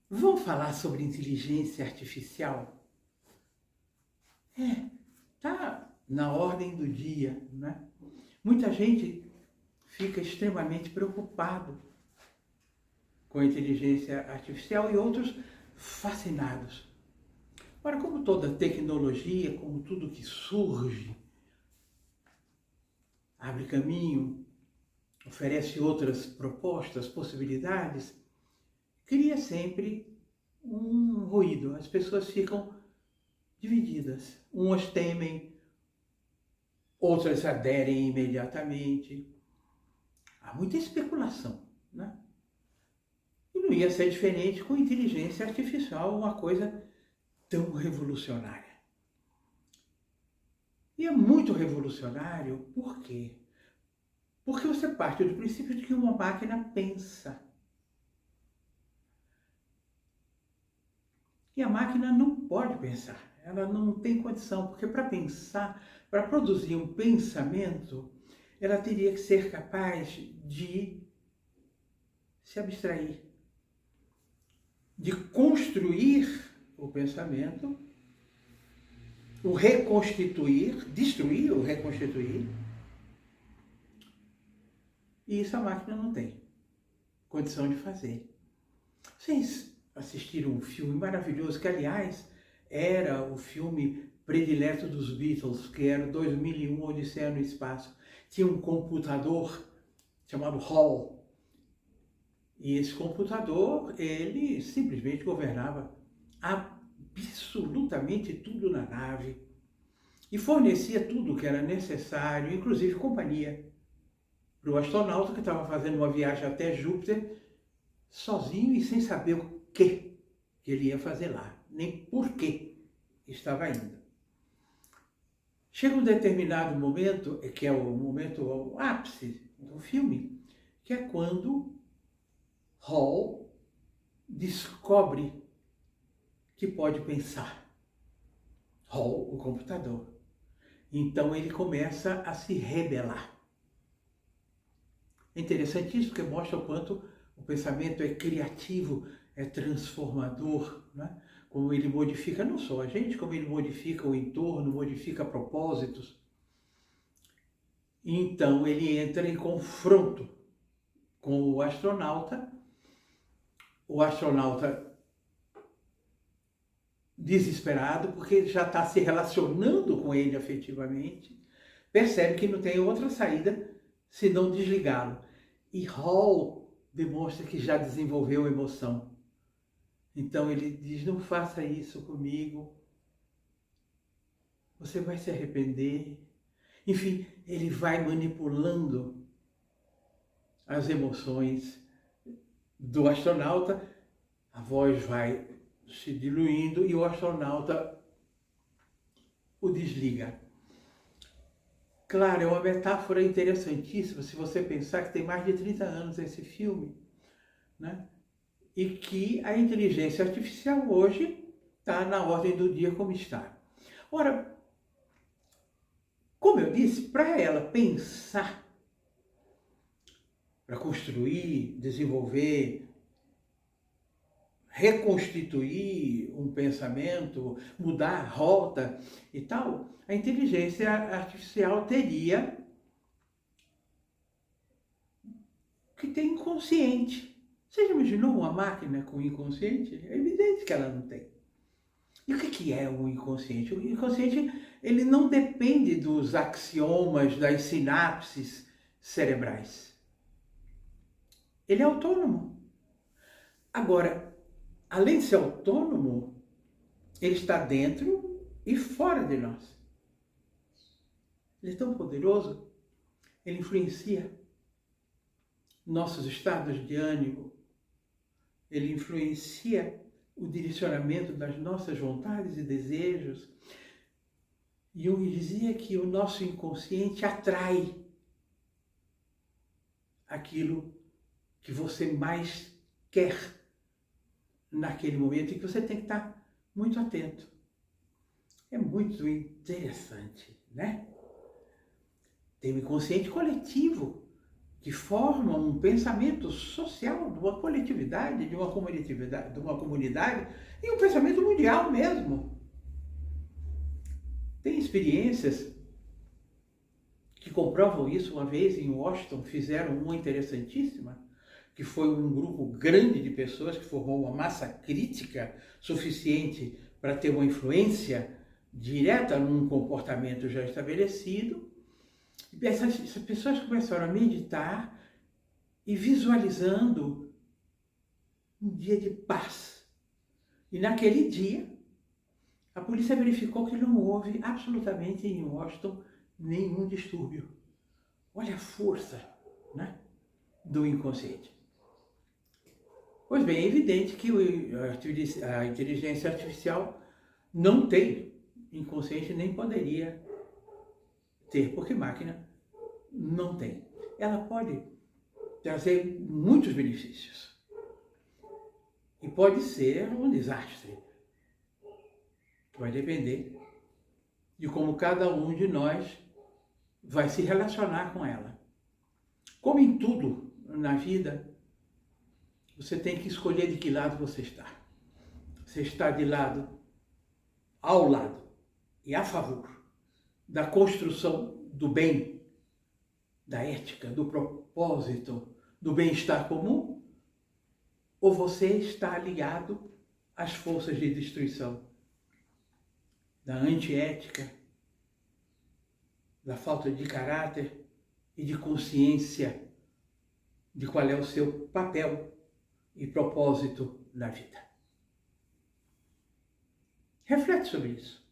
Vamos falar sobre inteligência artificial? Tá na ordem do dia, né? Muita gente fica extremamente preocupado com a inteligência artificial e outros fascinados. Ora, como toda tecnologia, como tudo que surge, abre caminho, oferece outras propostas, possibilidades, cria sempre um ruído. As pessoas ficam divididas. Umas temem, outras aderem imediatamente. Há muita especulação, né? E não ia ser diferente com inteligência artificial, uma coisa tão revolucionária. E é muito revolucionário, por quê? Porque você parte do princípio de que uma máquina pensa. E a máquina não pode pensar, ela não tem condição, porque para pensar, para produzir um pensamento, ela teria que ser capaz de se abstrair, de construir o pensamento, o reconstituir, destruir ou reconstituir, e isso a máquina não tem condição de fazer. Vocês assistiram um filme maravilhoso, que aliás era o filme predileto dos Beatles, que era 2001, Odisseia no Espaço. Tinha um computador chamado Hall, e esse computador, ele simplesmente governava absolutamente tudo na nave e fornecia tudo o que era necessário, inclusive companhia, para o astronauta que estava fazendo uma viagem até Júpiter, sozinho e sem saber o que ele ia fazer lá, nem por que estava indo. Chega um determinado momento, que é o momento, o ápice do filme, que é quando Hall descobre que pode pensar. Hall, o computador. Então ele começa a se rebelar. É interessantíssimo porque mostra o quanto o pensamento é criativo, é transformador, né? Como ele modifica não só a gente, como ele modifica o entorno, modifica propósitos. Então ele entra em confronto com o astronauta desesperado, porque ele já está se relacionando com ele afetivamente, percebe que não tem outra saída senão desligá-lo. E Hall demonstra que já desenvolveu emoção. Então ele diz, não faça isso comigo, você vai se arrepender. Enfim, ele vai manipulando as emoções do astronauta, a voz vai se diluindo e o astronauta o desliga. Claro, é uma metáfora interessantíssima se você pensar que tem mais de 30 anos esse filme, né? E que a inteligência artificial hoje está na ordem do dia como está. Ora, como eu disse, para ela pensar, para construir, desenvolver, reconstituir um pensamento, mudar a rota e tal, a inteligência artificial teria que ter inconsciente. Você já imaginou uma máquina com inconsciente? É evidente que ela não tem. E o que é o inconsciente? O inconsciente, ele não depende dos axiomas, das sinapses cerebrais. Ele é autônomo. Agora, além de ser autônomo, ele está dentro e fora de nós. Ele é tão poderoso, ele influencia nossos estados de ânimo, ele influencia o direcionamento das nossas vontades e desejos. Jung dizia que o nosso inconsciente atrai aquilo que você mais quer naquele momento e que você tem que estar muito atento. É muito interessante, né? Tem o inconsciente coletivo, que formam um pensamento social de uma coletividade, de uma comunidade e um pensamento mundial mesmo. Tem experiências que comprovam isso. Uma vez em Washington fizeram uma interessantíssima, que foi um grupo grande de pessoas que formou uma massa crítica suficiente para ter uma influência direta num comportamento já estabelecido. E essas pessoas começaram a meditar e visualizando um dia de paz. E naquele dia, a polícia verificou que não houve absolutamente em Washington nenhum distúrbio. Olha a força, né, do inconsciente. Pois bem, é evidente que a inteligência artificial não tem inconsciente, nem poderia ter, porque máquina não tem. Ela pode trazer muitos benefícios e pode ser um desastre. Vai depender de como cada um de nós vai se relacionar com ela. Como em tudo na vida, você tem que escolher de que lado você está. Você está de lado, ao lado e a favor da construção do bem, da ética, do propósito, do bem-estar comum? Ou você está ligado às forças de destruição, da antiética, da falta de caráter e de consciência de qual é o seu papel e propósito na vida? Reflete sobre isso.